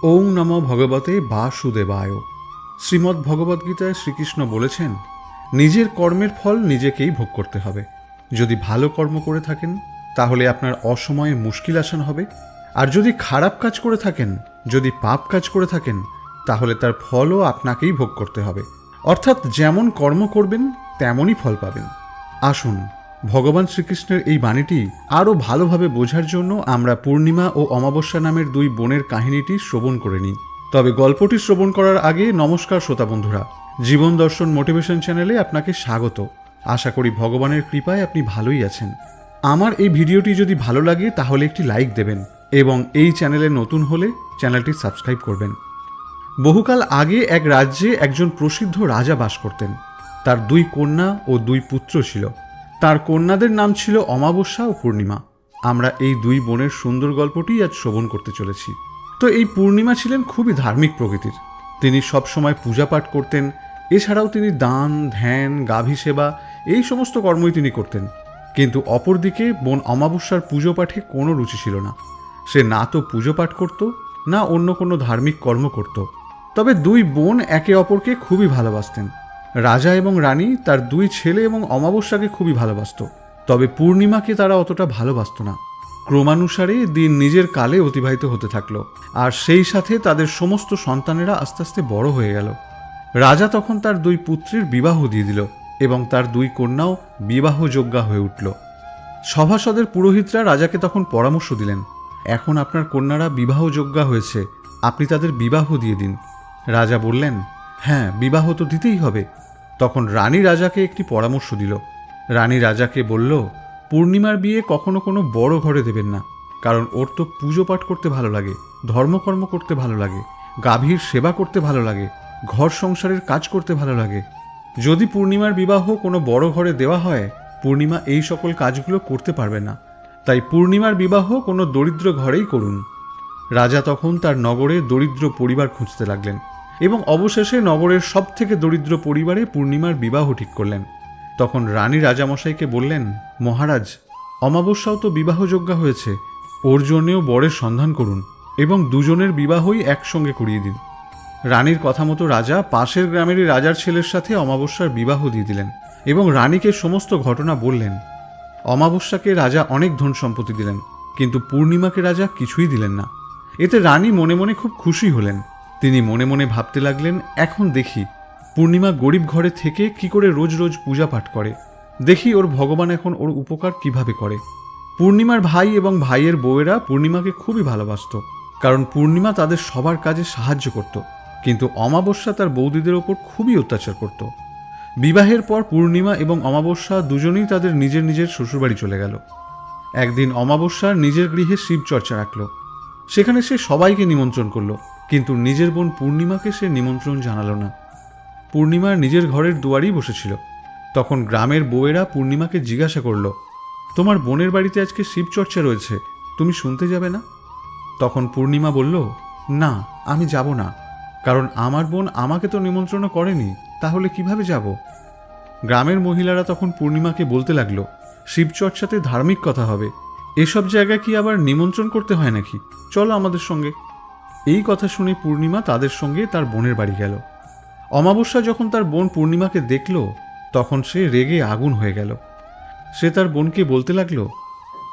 ওং নমো ভগবতে বাসুদেবায়। শ্রীমদ্ ভগবদ্গীতায় শ্রীকৃষ্ণ বলেছেন, নিজের কর্মের ফল নিজেকেই ভোগ করতে হবে। যদি ভালো কর্ম করে থাকেন তাহলে আপনার অসময়ে মুশকিল আসান হবে, আর যদি খারাপ কাজ করে থাকেন, যদি পাপ কাজ করে থাকেন, তাহলে তার ফলও আপনাকেই ভোগ করতে হবে। অর্থাৎ যেমন কর্ম করবেন তেমনই ফল পাবেন। আসুন ভগবান শ্রীকৃষ্ণের এই বাণীটি আরও ভালোভাবে বোঝার জন্য আমরা পূর্ণিমা ও অমাবস্যা নামের দুই বোনের কাহিনীটি শ্রবণ করে নিই। তবে গল্পটি শ্রবণ করার আগে নমস্কার শ্রোতা বন্ধুরা, জীবন দর্শন মোটিভেশন চ্যানেলে আপনাকে স্বাগত। আশা করি ভগবানের কৃপায় আপনি ভালোই আছেন। আমার এই ভিডিওটি যদি ভালো লাগে তাহলে একটি লাইক দেবেন এবং এই চ্যানেলে নতুন হলে চ্যানেলটি সাবস্ক্রাইব করবেন। বহুকাল আগে এক রাজ্যে একজন প্রসিদ্ধ রাজা বাস করতেন। তার দুই কন্যা ও দুই পুত্র ছিল। তার কন্যাদের নাম ছিল অমাবস্যা ও পূর্ণিমা। আমরা এই দুই বোনের সুন্দর গল্পটি আজ শ্রবণ করতে চলেছি। তো এই পূর্ণিমা ছিলেন খুবই ধার্মিক প্রকৃতির। তিনি সবসময় পূজা পাঠ করতেন। এছাড়াও তিনি দান, ধ্যান, গাভী সেবা এই সমস্ত কর্মই তিনি করতেন। কিন্তু অপরদিকে বোন অমাবস্যার পুজো পাঠে কোনো রুচি ছিল না। সে না তো পুজো পাঠ করত, না অন্য কোনো ধার্মিক কর্ম করত। তবে দুই বোন একে অপরকে খুবই ভালোবাসতেন। রাজা এবং রানী তার দুই ছেলে এবং অমাবস্যাকে খুবই ভালোবাসত, তবে পূর্ণিমাকে তারা অতটা ভালোবাসত না। ক্রমানুসারে দিন নিজের কালে অতিবাহিত হতে থাকলো, আর সেই সাথে তাদের সমস্ত সন্তানেরা আস্তে আস্তে বড় হয়ে গেল। রাজা তখন তার দুই পুত্রের বিবাহ দিয়ে দিল এবং তার দুই কন্যাও বিবাহযোগ্যা হয়ে উঠল। সভাসদের পুরোহিতরা রাজাকে তখন পরামর্শ দিলেন, এখন আপনার কন্যারা বিবাহযোগ্যা হয়েছে, আপনি তাদের বিবাহ দিয়ে দিন। রাজা বললেন, হ্যাঁ, বিবাহ তো দিতেই হবে। তখন রানী রাজাকে একটি পরামর্শ দিল। রানী রাজাকে বলল, পূর্ণিমার বিয়ে কখনো কোনো বড় ঘরে দেবেন না, কারণ ওর তো পুজো পাঠ করতে ভালো লাগে, ধর্মকর্ম করতে ভালো লাগে, গাভীর সেবা করতে ভালো লাগে, ঘর সংসারের কাজ করতে ভালো লাগে। যদি পূর্ণিমার বিবাহ কোনো বড় ঘরে দেওয়া হয়, পূর্ণিমা এই সকল কাজগুলো করতে পারবে না। তাই পূর্ণিমার বিবাহ কোনো দরিদ্র ঘরেই করুন। রাজা তখন তার নগরে দরিদ্র পরিবার খুঁজতে লাগলেন এবং অবশেষে নগরের সব থেকে দরিদ্র পরিবারে পূর্ণিমার বিবাহ ঠিক করলেন। তখন রানী রাজামশাইকে বললেন, মহারাজ, অমাবস্যাও তো বিবাহযোগ্যা হয়েছে, ওর জন্যেও বরের সন্ধান করুন এবং দুজনের বিবাহই একসঙ্গে করিয়ে দিন। রানীর কথা মতো রাজা পাশের গ্রামেরই রাজার ছেলের সাথে অমাবস্যার বিবাহ দিয়ে দিলেন এবং রানীকে সমস্ত ঘটনা বললেন। অমাবস্যাকে রাজা অনেক ধন সম্পত্তি দিলেন, কিন্তু পূর্ণিমাকে রাজা কিছুই দিলেন না। এতে রানী মনে মনে খুব খুশি হলেন। তিনি মনে মনে ভাবতে লাগলেন, এখন দেখি পূর্ণিমা গরিব ঘরে থেকে কি করে রোজ রোজ পূজা পাঠ করে, দেখি ওর ভগবান এখন ওর উপকার কিভাবে করে। পূর্ণিমার ভাই এবং ভাইয়ের বউয়েরা পূর্ণিমাকে খুবই ভালোবাসত, কারণ পূর্ণিমা তাদের সবার কাজে সাহায্য করত, কিন্তু অমাবস্যা তার বৌদিদের ওপর খুবই অত্যাচার করত। বিবাহের পর পূর্ণিমা এবং অমাবস্যা দুজনেই তাদের নিজের নিজের শ্বশুরবাড়ি চলে গেল। একদিন অমাবস্যা নিজের গৃহে শিবচর্চা রাখল। সেখানে সে সবাইকে নিমন্ত্রণ করল, কিন্তু নিজের বোন পূর্ণিমাকে সে নিমন্ত্রণ জানালো না। পূর্ণিমার নিজের ঘরের দুয়ারেই বসেছিল। তখন গ্রামের বউয়েরা পূর্ণিমাকে জিজ্ঞাসা করল, তোমার বোনের বাড়িতে আজকে শিবচর্চা রয়েছে, তুমি শুনতে যাবে না? তখন পূর্ণিমা বলল, না, আমি যাব না, কারণ আমার বোন আমাকে তো নিমন্ত্রণ করেনি, তাহলে কিভাবে যাব? গ্রামের মহিলারা তখন পূর্ণিমাকে বলতে লাগলো, শিবচর্চাতে ধার্মিক কথা হবে, এসব জায়গায় কি আবার নিমন্ত্রণ করতে হয় নাকি, চলো আমাদের সঙ্গে। এই কথা শুনে পূর্ণিমা তাদের সঙ্গে তার বোনের বাড়ি গেল। অমাবস্যা যখন তার বোন পূর্ণিমাকে দেখল, তখন সে রেগে আগুন হয়ে গেল। সে তার বোনকে বলতে লাগলো,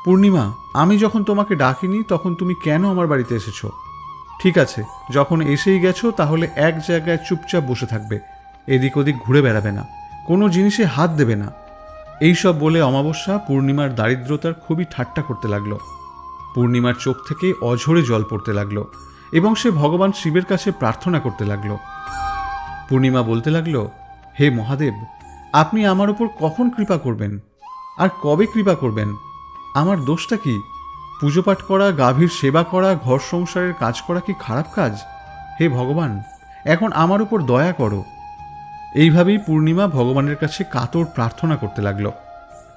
পূর্ণিমা, আমি যখন তোমাকে ডাকিনি তখন তুমি কেন আমার বাড়িতে এসেছো? ঠিক আছে, যখন এসেই গেছো তাহলে এক জায়গায় চুপচাপ বসে থাকবে, এদিক ওদিক ঘুরে বেড়াবে না, কোনো জিনিসে হাত দেবে না। এইসব বলে অমাবস্যা পূর্ণিমার দারিদ্রতার খুবই ঠাট্টা করতে লাগলো। পূর্ণিমার চোখ থেকে অঝরে জল পড়তে লাগলো এবং সে ভগবান শিবের কাছে প্রার্থনা করতে লাগলো। পূর্ণিমা বলতে লাগলো, হে মহাদেব, আপনি আমার ওপর কখন কৃপা করবেন, আর কবে কৃপা করবেন? আমার দোষটা কি? পুজো পাঠ করা, গাভীর সেবা করা, ঘর সংসারের কাজ করা কি খারাপ কাজ? হে ভগবান, এখন আমার উপর দয়া করো। এইভাবেই পূর্ণিমা ভগবানের কাছে কাতর প্রার্থনা করতে লাগলো।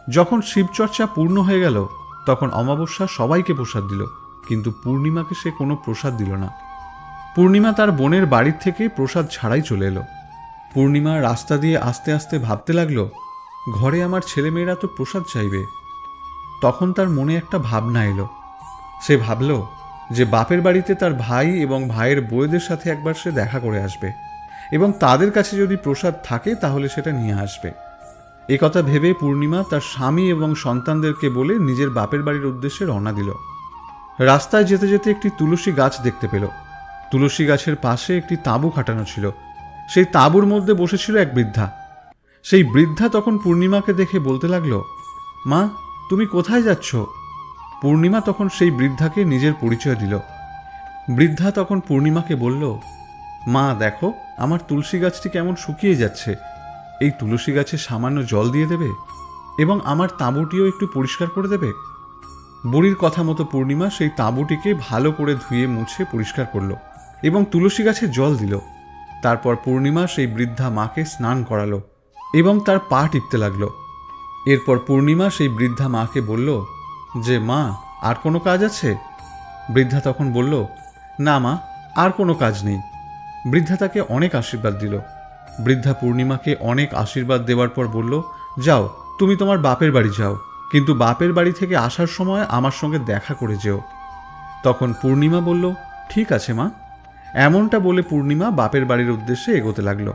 যখন শিবচর্চা পূর্ণ হয়ে গেল, তখন অমাবস্যা সবাইকে প্রসাদ দিল, কিন্তু পূর্ণিমাকে সে কোনো প্রসাদ দিল না। পূর্ণিমা তার বোনের বাড়ির থেকে প্রসাদ ছাড়াই চলে এলো। পূর্ণিমা রাস্তা দিয়ে আস্তে আস্তে ভাবতে লাগলো, ঘরে আমার ছেলেমেয়েরা তো প্রসাদ চাইবে। তখন তার মনে একটা ভাবনা এলো। সে ভাবল, যে বাপের বাড়িতে তার ভাই এবং ভাইয়ের বউদের সাথে একবার সে দেখা করে আসবে এবং তাদের কাছে যদি প্রসাদ থাকে তাহলে সেটা নিয়ে আসবে। এ কথা ভেবে পূর্ণিমা তার স্বামী এবং সন্তানদেরকে বলে নিজের বাপের বাড়ির উদ্দেশ্যে রওনা দিল। রাস্তায় যেতে যেতে একটি তুলসী গাছ দেখতে পেল। তুলসী গাছের পাশে একটি তাঁবু খাটানো ছিল। সেই তাঁবুর মধ্যে বসেছিল এক বৃদ্ধা। সেই বৃদ্ধা তখন পূর্ণিমাকে দেখে বলতে লাগলো, মা, তুমি কোথায় যাচ্ছ? পূর্ণিমা তখন সেই বৃদ্ধাকে নিজের পরিচয় দিল। বৃদ্ধা তখন পূর্ণিমাকে বলল, মা দেখো, আমার তুলসী গাছটি কেমন শুকিয়ে যাচ্ছে। এই তুলসী গাছে সামান্য জল দিয়ে দেবে এবং আমার তাঁবুটিও একটু পরিষ্কার করে দেবে। বুড়ির কথা মতো পূর্ণিমা সেই তাঁবুটিকে ভালো করে ধুয়ে মুছে পরিষ্কার করল এবং তুলসী গাছে জল দিল। তারপর পূর্ণিমা সেই বৃদ্ধা মাকে স্নান করালো এবং তার পা টিপতে লাগলো। এরপর পূর্ণিমা সেই বৃদ্ধা মাকে বলল যে, মা, আর কোনো কাজ আছে? বৃদ্ধা তখন বলল, না মা, আর কোনো কাজ নেই। বৃদ্ধা তাকে অনেক আশীর্বাদ দিল। বৃদ্ধা পূর্ণিমাকে অনেক আশীর্বাদ দেওয়ার পর বলল, যাও, তুমি তোমার বাপের বাড়ি যাও, কিন্তু বাপের বাড়ি থেকে আসার সময় আমার সঙ্গে দেখা করে যেও। তখন পূর্ণিমা বলল, ঠিক আছে মা। এমনটা বলে পূর্ণিমা বাপের বাড়ির উদ্দেশ্যে এগোতে লাগলো।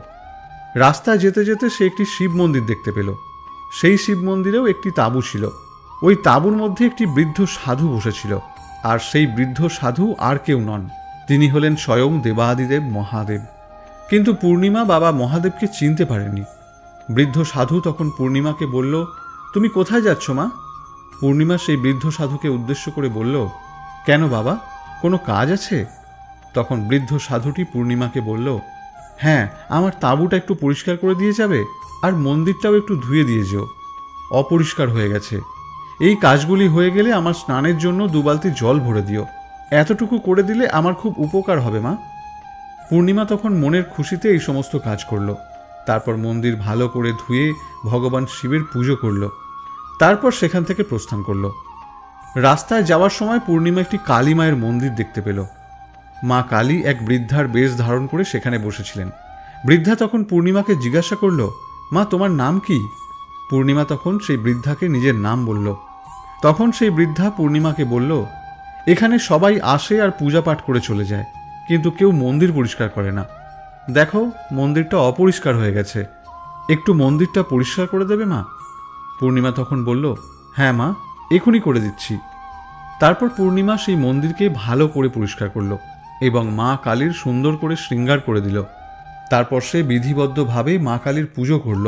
রাস্তায় যেতে যেতে সে একটি শিব মন্দির দেখতে পেল। সেই শিব মন্দিরেও একটি তাঁবু ছিল। ওই তাঁবুর মধ্যে একটি বৃদ্ধ সাধু বসেছিল, আর সেই বৃদ্ধ সাধু আর কেউ নন, তিনি হলেন স্বয়ং দেবাদিদেব মহাদেব। কিন্তু পূর্ণিমা বাবা মহাদেবকে চিনতে পারেনি। বৃদ্ধ সাধু তখন পূর্ণিমাকে বলল, তুমি কোথায় যাচ্ছ মা? পূর্ণিমা সেই বৃদ্ধ সাধুকে উদ্দেশ্য করে বলল, কেন বাবা, কোনো কাজ আছে? তখন বৃদ্ধ সাধুটি পূর্ণিমাকে বলল, হ্যাঁ, আমার তাঁবুটা একটু পরিষ্কার করে দিয়ে যাবে, আর মন্দিরটাও একটু ধুয়ে দিয়ে যেও, অপরিষ্কার হয়ে গেছে। এই কাজগুলি হয়ে গেলে আমার স্নানের জন্য 2 বালতি জল ভরে দিও। এতটুকু করে দিলে আমার খুব উপকার হবে মা। পূর্ণিমা তখন মনের খুশিতে এই সমস্ত কাজ করল। তারপর মন্দির ভালো করে ধুয়ে ভগবান শিবের পুজো করল। তারপর সেখান থেকে প্রস্থান করল। রাস্তায় যাওয়ার সময় পূর্ণিমা একটি কালী মায়ের মন্দির দেখতে পেল। মা কালী এক বৃদ্ধার বেশ ধারণ করে সেখানে বসেছিলেন। বৃদ্ধা তখন পূর্ণিমাকে জিজ্ঞাসা করল, মা, তোমার নাম কি? পূর্ণিমা তখন সেই বৃদ্ধাকে নিজের নাম বলল। তখন সেই বৃদ্ধা পূর্ণিমাকে বলল, এখানে সবাই আসে আর পূজা পাঠ করে চলে যায়, কিন্তু কেউ মন্দির পরিষ্কার করে না। দেখো, মন্দিরটা অপরিষ্কার হয়ে গেছে, একটু মন্দিরটা পরিষ্কার করে দেবে মা? পূর্ণিমা তখন বলল, হ্যাঁ মা, এখনই করে দিচ্ছি। তারপর পূর্ণিমা সেই মন্দিরকে ভালো করে পরিষ্কার করল এবং মা কালীর সুন্দর করে শৃঙ্গার করে দিল। তারপর সে বিধিবদ্ধভাবে মা কালীর পুজো করল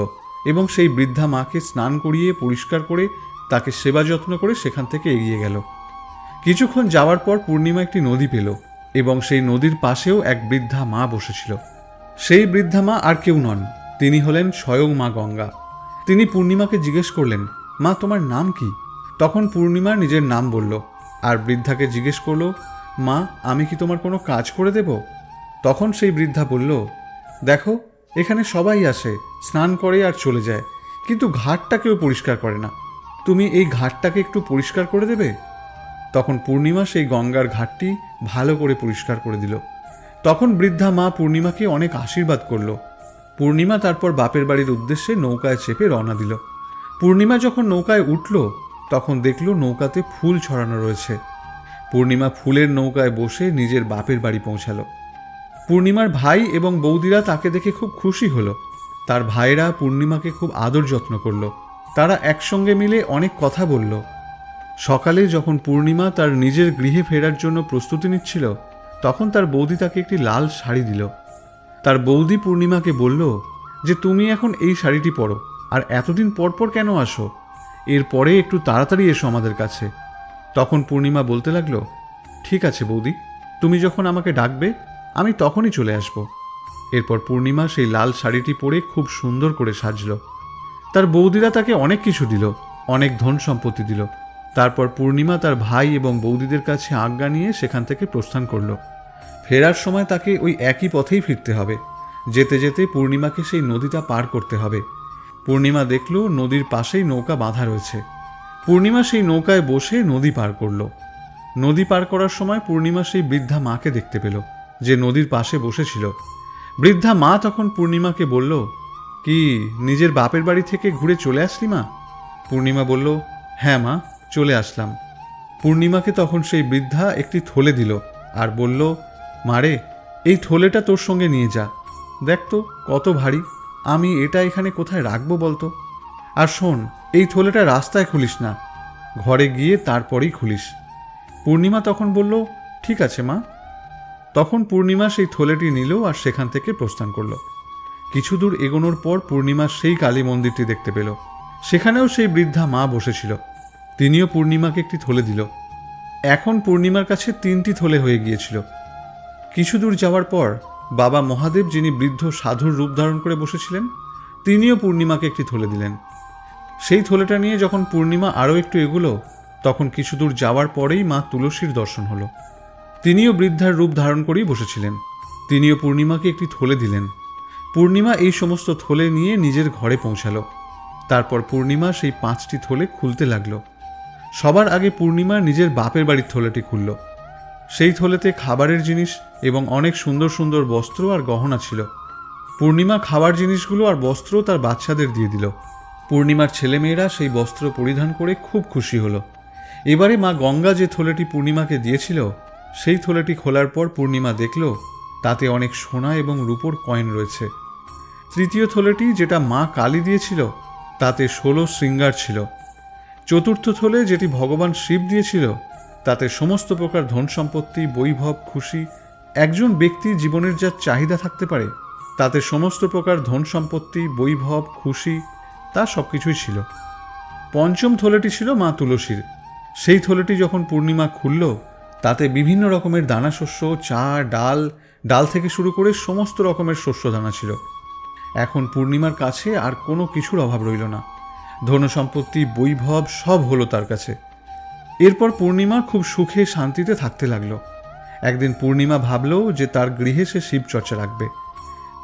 এবং সেই বৃদ্ধা মাকে স্নান করিয়ে পরিষ্কার করে তাকে সেবা যত্ন করে সেখান থেকে এগিয়ে গেল। কিছুক্ষণ যাওয়ার পর পূর্ণিমা একটি নদী পেল এবং সেই নদীর পাশেও এক বৃদ্ধা মা বসেছিল। সেই বৃদ্ধা মা আর কেউ নন, তিনি হলেন স্বয়ং মা গঙ্গা। তিনি পূর্ণিমাকে জিজ্ঞেস করলেন, মা, তোমার নাম কি? তখন পূর্ণিমা নিজের নাম বলল আর বৃদ্ধাকে জিজ্ঞেস করল, মা, আমি কি তোমার কোনো কাজ করে দেব? তখন সেই বৃদ্ধা বলল, দেখো, এখানে সবাই আসে, স্নান করে আর চলে যায়, কিন্তু ঘাটটা কেউ পরিষ্কার করে না। তুমি এই ঘাটটাকে একটু পরিষ্কার করে দেবে? তখন পূর্ণিমা সেই গঙ্গার ঘাটটি ভালো করে পরিষ্কার করে দিল। তখন বৃদ্ধা মা পূর্ণিমাকে অনেক আশীর্বাদ করল। পূর্ণিমা তারপর বাপের বাড়ির উদ্দেশ্যে নৌকায় চেপে রওনা দিল। পূর্ণিমা যখন নৌকায় উঠল তখন দেখল নৌকাতে ফুল ছড়ানো রয়েছে। পূর্ণিমা ফুলের নৌকায় বসে নিজের বাপের বাড়ি পৌঁছালো। পূর্ণিমার ভাই এবং বৌদিরা তাকে দেখে খুব খুশি হলো। তার ভাইরা পূর্ণিমাকে খুব আদর যত্ন করল। তারা একসঙ্গে মিলে অনেক কথা বলল। সকালে যখন পূর্ণিমা তার নিজের গৃহে ফেরার জন্য প্রস্তুতি নিচ্ছিল তখন তার বৌদি তাকে একটি লাল শাড়ি দিল। তার বৌদি পূর্ণিমাকে বলল যে, তুমি এখন এই শাড়িটি পরো, আর এতদিন পর পর কেন আসো? এরপরে একটু তাড়াতাড়ি এসো আমাদের কাছে। তখন পূর্ণিমা বলতে লাগলো, ঠিক আছে বৌদি, তুমি যখন আমাকে ডাকবে আমি তখনই চলে আসব। এরপর পূর্ণিমা সেই লাল শাড়িটি পরে খুব সুন্দর করে সাজল। তার বৌদিরা তাকে অনেক কিছু দিল, অনেক ধন সম্পত্তি দিল। তারপর পূর্ণিমা তার ভাই এবং বৌদিদের কাছে আজ্ঞা নিয়ে সেখান থেকে প্রস্থান করল। ফেরার সময় তাকে ওই একই পথেই ফিরতে হবে। যেতে যেতে পূর্ণিমাকে সেই নদীটা পার করতে হবে। পূর্ণিমা দেখল নদীর পাশেই নৌকা বাঁধা রয়েছে। পূর্ণিমা সেই নৌকায় বসে নদী পার করল। নদী পার করার সময় পূর্ণিমা সেই বৃদ্ধা মাকে দেখতে পেল, যে নদীর পাশে বসেছিল। বৃদ্ধা মা তখন পূর্ণিমাকে বলল, কি নিজের বাপের বাড়ি থেকে ঘুরে চলে আসলি মা? পূর্ণিমা বলল, হ্যাঁ মা, চলে আসলাম। পূর্ণিমাকে তখন সেই বৃদ্ধা একটি থলে দিল আর বলল, মারে, এই থলেটা তোর সঙ্গে নিয়ে যা। দেখ তো কত ভারী, আমি এটা এখানে কোথায় রাখবো বলতো? আর শোন, এই থলেটা রাস্তায় খুলিস না, ঘরে গিয়ে তারপরেই খুলিস। পূর্ণিমা তখন বলল, ঠিক আছে মা। তখন পূর্ণিমা সেই থলেটি নিল আর সেখান থেকে প্রস্থান করল। কিছু দূর এগোনোর পর পূর্ণিমা সেই কালী মন্দিরটি দেখতে পেল। সেখানেও সেই বৃদ্ধা মা বসেছিল। তিনিও পূর্ণিমাকে একটি থলে দিল। এখন পূর্ণিমার কাছে 3টি থলে হয়ে গিয়েছিল। কিছু দূর যাওয়ার পর বাবা মহাদেব, যিনি বৃদ্ধ সাধুর রূপ ধারণ করে বসেছিলেন, তিনিও পূর্ণিমাকে একটি থলে দিলেন। সেই থলেটা নিয়ে যখন পূর্ণিমা আরও একটু এগুলো, তখন কিছু দূর যাওয়ার পরেই মা তুলসীর দর্শন হলো। তিনিও বৃদ্ধার রূপ ধারণ করেই বসেছিলেন। তিনিও পূর্ণিমাকে একটি থলে দিলেন। পূর্ণিমা এই সমস্ত থলে নিয়ে নিজের ঘরে পৌঁছালো। তারপর পূর্ণিমা সেই 5টি থলে খুলতে লাগলো। সবার আগে পূর্ণিমা নিজের বাপের বাড়ির থলেটি খুলল। সেই থলেতে খাবারের জিনিস এবং অনেক সুন্দর সুন্দর বস্ত্র আর গহনা ছিল। পূর্ণিমা খাবার জিনিসগুলো আর বস্ত্র তার বাচ্চাদের দিয়ে দিল। পূর্ণিমার ছেলেমেয়েরা সেই বস্ত্র পরিধান করে খুব খুশি হলো। এবারে মা গঙ্গা যে থলেটি পূর্ণিমাকে দিয়েছিল, সেই থলেটি খোলার পর পূর্ণিমা দেখল তাতে অনেক সোনা এবং রূপোর কয়েন রয়েছে। তৃতীয় থলেটি, যেটা মা কালী দিয়েছিল, তাতে 16 শৃঙ্গার ছিল। চতুর্থ থলে, যেটি ভগবান শিব দিয়েছিল, তাতে সমস্ত প্রকার ধন সম্পত্তি, বৈভব, খুশি, একজন ব্যক্তির জীবনের যা চাহিদা থাকতে পারে তাতে সমস্ত প্রকার ধন সম্পত্তি, বৈভব, খুশি, তা সব কিছুই ছিল। পঞ্চম থলেটি ছিল মা তুলসীর। সেই থলেটি যখন পূর্ণিমা খুলল, তাতে বিভিন্ন রকমের দানাশস্য, চা, ডাল থেকে শুরু করে সমস্ত রকমের শস্য দানা ছিল। এখন পূর্ণিমার কাছে আর কোনো কিছুর অভাব রইল না। ধন সম্পত্তি, বৈভব সব হলো তার কাছে। এরপর পূর্ণিমা খুব সুখে শান্তিতে থাকতে লাগলো। একদিন পূর্ণিমা ভাবল যে তার গৃহে সে শিবচর্চা রাখবে।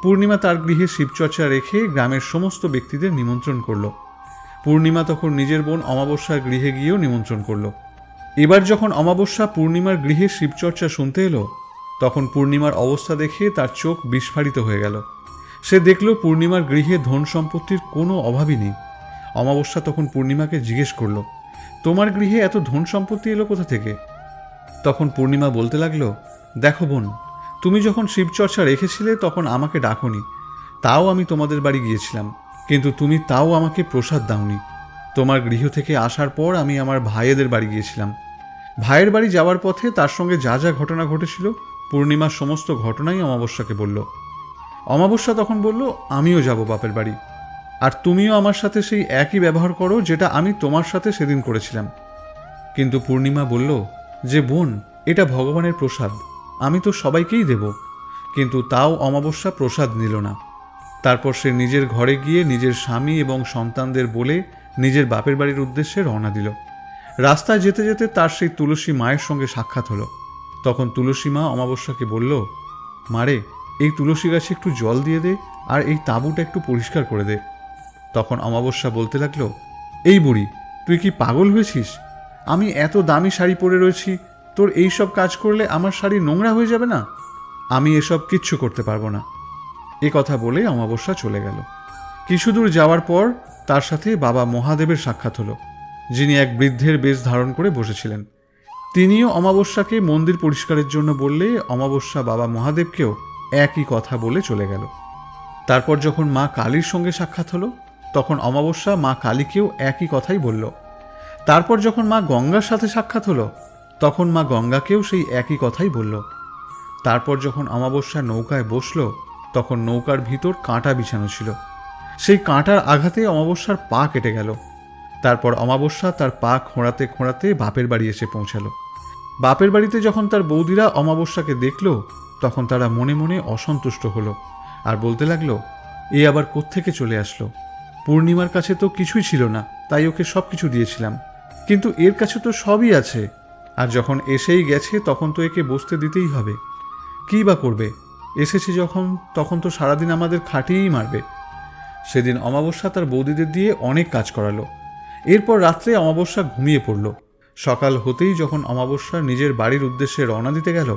পূর্ণিমা তার গৃহে শিবচর্চা রেখে গ্রামের সমস্ত ব্যক্তিদের নিমন্ত্রণ করল। পূর্ণিমা তখন নিজের বোন অমাবস্যার গৃহে গিয়েও নিমন্ত্রণ করল। এবার যখন অমাবস্যা পূর্ণিমার গৃহে শিবচর্চা শুনতে এলো, তখন পূর্ণিমার অবস্থা দেখে তার চোখ বিস্ফারিত হয়ে গেল। সে দেখল পূর্ণিমার গৃহে ধন সম্পত্তির কোনো অভাবই নেই। অমাবস্যা তখন পূর্ণিমাকে জিজ্ঞেস করল, তোমার গৃহে এত ধন সম্পত্তি এলো কোথা থেকে? তখন পূর্ণিমা বলতে লাগলো, দেখো বোন, তুমি যখন শিবচর্চা রেখেছিলে তখন আমাকে ডাকোনি, তাও আমি তোমাদের বাড়ি গিয়েছিলাম, কিন্তু তুমি তাও আমাকে প্রসাদ দাওনি। তোমার গৃহ থেকে আসার পর আমি আমার ভাইয়েদের বাড়ি গিয়েছিলাম। ভাইয়ের বাড়ি যাওয়ার পথে তার সঙ্গে যা যা ঘটনা ঘটেছিল, পূর্ণিমার সমস্ত ঘটনাই অমাবস্যাকে বলল। অমাবস্যা তখন বলল, আমিও যাব বাপের বাড়ি, আর তুমিও আমার সাথে সেই একই ব্যবহার করো যেটা আমি তোমার সাথে সেদিন করেছিলাম। কিন্তু পূর্ণিমা বলল যে, বোন, এটা ভগবানের প্রসাদ, আমি তো সবাইকেই দেব। কিন্তু তাও অমাবস্যা প্রসাদ নিল না। তারপর সে নিজের ঘরে গিয়ে নিজের স্বামী এবং সন্তানদের বলে নিজের বাপের বাড়ির উদ্দেশ্যে রওনা দিল। রাস্তায় যেতে যেতে তার সেই তুলসী মায়ের সঙ্গে সাক্ষাৎ হলো। তখন তুলসী মা অমাবস্যাকে বলল, মারে, এই তুলসী গাছে একটু জল দিয়ে দে আর এই তাঁবুটা একটু পরিষ্কার করে দে। তখন অমাবস্যা বলতে লাগলো, এই বুড়ি, তুই কি পাগল হয়েছিস? আমি এত দামি শাড়ি পরে রয়েছি, তোর এই সব কাজ করলে আমার শাড়ি নোংরা হয়ে যাবে না? আমি এসব কিচ্ছু করতে পারবো না। এ কথা বলে অমাবস্যা চলে গেল। কিছু দূর যাওয়ার পর তার সাথে বাবা মহাদেবের সাক্ষাৎ হলো, যিনি এক বৃদ্ধের বেশ ধারণ করে বসেছিলেন। তিনিও অমাবস্যাকে মন্দির পরিষ্কারের জন্য বললে অমাবস্যা বাবা মহাদেবকেও একই কথা বলে চলে গেল। তারপর যখন মা কালীর সঙ্গে সাক্ষাৎ হলো, তখন অমাবস্যা মা কালীকেও একই কথাই বলল। তারপর যখন মা গঙ্গার সাথে সাক্ষাৎ হলো, তখন মা গঙ্গাকেও সেই একই কথাই বলল। তারপর যখন অমাবস্যা নৌকায় বসলো, তখন নৌকার ভিতর কাঁটা বিছানো ছিল। সেই কাঁটার আঘাতে অমাবস্যার পা কেটে গেল। তারপর অমাবস্যা তার পা খোঁড়াতে খোঁড়াতে বাপের বাড়ি এসে পৌঁছালো। বাপের বাড়িতে যখন তার বৌদিরা অমাবস্যাকে দেখল, তখন তারা মনে মনে অসন্তুষ্ট হলো আর বলতে লাগলো, এ আবার কোত্থেকে চলে আসলো? পূর্ণিমার কাছে তো কিছুই ছিল না, তাই ওকে সব কিছু দিয়েছিলাম, কিন্তু এর কাছে তো সবই আছে, আর যখন এসেই গেছে তখন তো একে বসতে দিতেই হবে। কী বা করবে? এসেছে যখন, তখন তো সারাদিন আমাদের খাটিয়েই মারবে। সেদিন অমাবস্যা তার বৌদিদের দিয়ে অনেক কাজ করালো। এরপর রাত্রে অমাবস্যা ঘুমিয়ে পড়ল। সকাল হতেই যখন অমাবস্যা নিজের বাড়ির উদ্দেশ্যে রওনা দিতে গেল,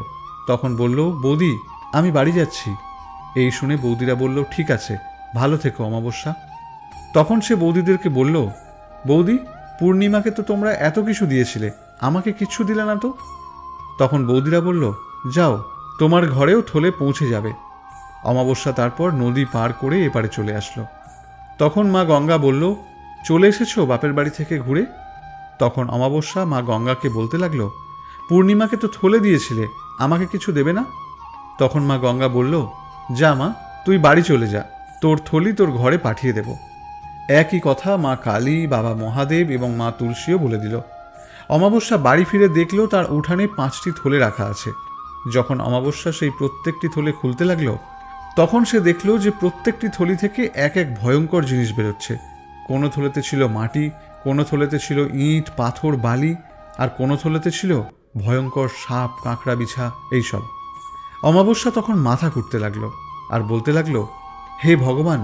তখন বলল, বৌদি, আমি বাড়ি যাচ্ছি। এই শুনে বৌদিরা বলল, ঠিক আছে, ভালো থেকো অমাবস্যা। তখন সে বৌদিদেরকে বলল, বৌদি, পূর্ণিমাকে তো তোমরা এত কিছু দিয়েছিলে, আমাকে কিচ্ছু দিলে না তো। তখন বৌদিরা বলল, যাও, তোমার ঘরেও থলে পৌঁছে যাবে। অমাবস্যা তারপর নদী পার করে এপারে চলে আসলো। তখন মা গঙ্গা বলল, চলে এসেছো বাপের বাড়ি থেকে ঘুরে? তখন অমাবস্যা মা গঙ্গাকে বলতে লাগলো, পূর্ণিমাকে তো থলে দিয়েছিলে, আমাকে কিছু দেবে না? তখন মা গঙ্গা বলল, যা মা, তুই বাড়ি চলে যা, তোর থলি তোর ঘরে পাঠিয়ে দেব। একই কথা মা কালী, বাবা মহাদেব এবং মা তুলসীও বলে দিল। অমাবস্যা বাড়ি ফিরে দেখল তার উঠানে 5টি থলে রাখা আছে। যখন অমাবস্যা সেই প্রত্যেকটি থলে খুলতে লাগলো, তখন সে দেখল যে প্রত্যেকটি থলি থেকে এক এক ভয়ঙ্কর জিনিস বেরোচ্ছে। কোনো থলেতে ছিল মাটি, কোনো থলেতে ছিল ইট, পাথর, বালি, আর কোনো থলেতে ছিল ভয়ঙ্কর সাপ, কাঁকড়া, বিছা, এইসব। অমাবস্যা তখন মাথা ঘুরতে লাগলো আর বলতে লাগলো, হে ভগবান,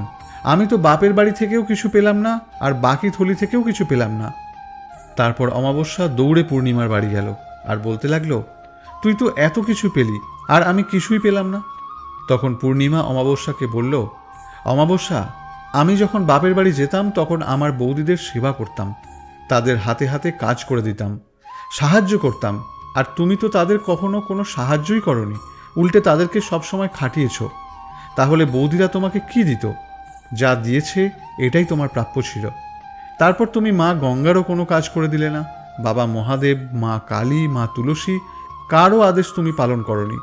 আমি তো বাপের বাড়ি থেকেও কিছু পেলাম না, আর বাকি থলি থেকেও কিছু পেলাম না। তারপর অমাবস্যা দৌড়ে পূর্ণিমার বাড়ি গেল আর বলতে লাগলো, তুই তো এত কিছু পেলি, আর আমি কিছুই পেলাম না। তখন পূর্ণিমা অমাবস্যাকে বলল, অমাবস্যা, আমি যখন বাপের বাড়ি যেতাম তখন আমার বৌদিদের সেবা করতাম, তাদের হাতে হাতে কাজ করে দিতাম, সাহায্য করতাম, আর তুমি তো তাদের কখনো কোনো সাহায্যই করনি, উল্টে তাদেরকে সবসময় খাটিয়েছ। তাহলে বৌদিরা তোমাকে কি দিত? যা দিয়েছে এটাই তোমার প্রাপ্য ছিল। তারপর তুমি মা গঙ্গারও কোনো কাজ করে দিলে না, বাবা মহাদেব, মা কালী, মা তুলসী, কারও আদেশ তুমি পালন করনি।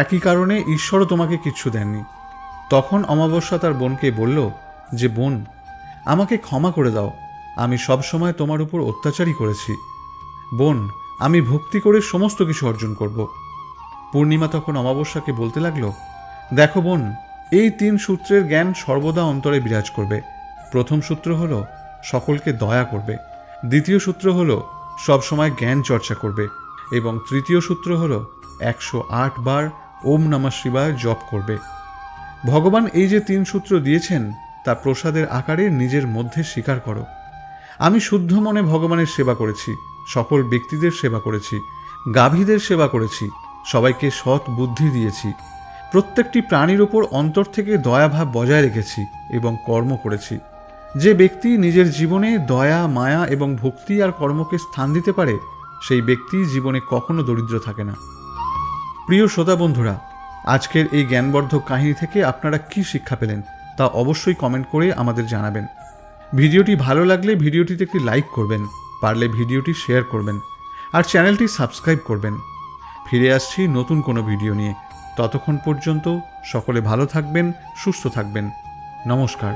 একই কারণে ঈশ্বরও তোমাকে কিচ্ছু দেননি। তখন অমাবস্যা তার বোনকে বলল যে, বোন, আমাকে ক্ষমা করে দাও, আমি সবসময় তোমার উপর অত্যাচারই করেছি। বোন, আমি ভক্তি করে সমস্ত কিছু অর্জন করব। পূর্ণিমা তখন অমাবস্যাকে বলতে লাগলো, দেখো বোন, এই 3 সূত্রের জ্ঞান সর্বদা অন্তরে বিরাজ করবে। প্রথম সূত্র হলো সকলকে দয়া করবে, দ্বিতীয় সূত্র হলো সবসময় জ্ঞান চর্চা করবে, এবং তৃতীয় সূত্র হলো 108 বার ওম নমঃ শিবায় জপ করবে। ভগবান এই যে 3 সূত্র দিয়েছেন তা প্রসাদের আকারে নিজের মধ্যে স্বীকার করো। আমি শুদ্ধ মনে ভগবানের সেবা করেছি, সকল ব্যক্তিদের সেবা করেছি, গাভীদের সেবা করেছি, সবাইকে সৎ বুদ্ধি দিয়েছি, প্রত্যেকটি প্রাণীর ওপর অন্তর থেকে দয়াভাব বজায় রেখেছি এবং কর্ম করেছি। যে ব্যক্তি নিজের জীবনে দয়া, মায়া এবং ভক্তি আর কর্মকে স্থান দিতে পারে, সেই ব্যক্তি জীবনে কখনো দরিদ্র থাকে না। প্রিয় শ্রোতা বন্ধুরা, আজকের এই জ্ঞানবর্ধক কাহিনী থেকে আপনারা কি শিক্ষা পেলেন তা অবশ্যই কমেন্ট করে আমাদের জানাবেন। ভিডিওটি ভালো লাগলে ভিডিওটিতে একটি লাইক করবেন, পারলে ভিডিওটি শেয়ার করবেন, আর চ্যানেলটি সাবস্ক্রাইব করবেন। ফিরে আসছি নতুন কোনো ভিডিও নিয়ে। ততক্ষণ পর্যন্ত সকলে ভালো থাকবেন, সুস্থ থাকবেন। নমস্কার।